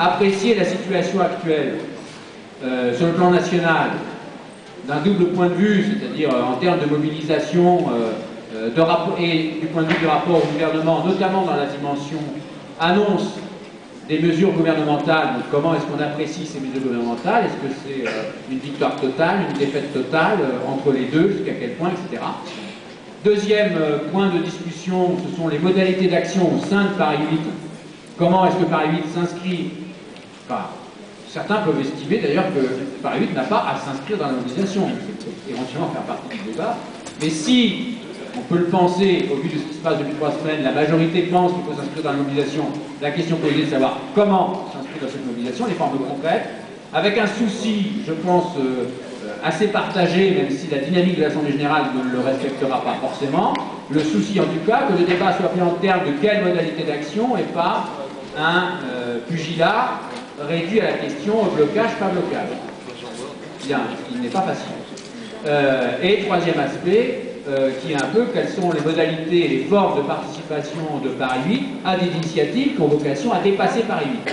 apprécier la situation actuelle sur le plan national d'un double point de vue, c'est-à-dire en termes de mobilisation et du point de vue du rapport au gouvernement, notamment dans la dimension annonce des mesures gouvernementales. Donc comment est-ce qu'on apprécie ces mesures gouvernementales? Est-ce que c'est une victoire totale, une défaite totale, entre les deux, jusqu'à quel point, etc. Deuxième point de discussion, ce sont les modalités d'action au sein de Paris 8. Comment est-ce que Paris 8 s'inscrit? Enfin, certains peuvent estimer d'ailleurs que Paris 8 n'a pas à s'inscrire dans la mobilisation, éventuellement faire partie du débat. Mais si, on peut le penser, au vu de ce qui se passe depuis 3 semaines, la majorité pense qu'il faut s'inscrire dans la mobilisation, la question posée est de savoir comment s'inscrire dans cette mobilisation, les formes concrètes, avec un souci, je pense, assez partagé, même si la dynamique de l'Assemblée Générale ne le respectera pas forcément, le souci en tout cas que le débat soit fait en termes de quelle modalité d'action et pas un pugilat réduit à la question blocage, pas blocage. Bien, ce qui n'est pas facile. Et troisième aspect, qui est un peu quelles sont les modalités et les formes de participation de Paris 8 à des initiatives qui ont vocation à dépasser Paris 8.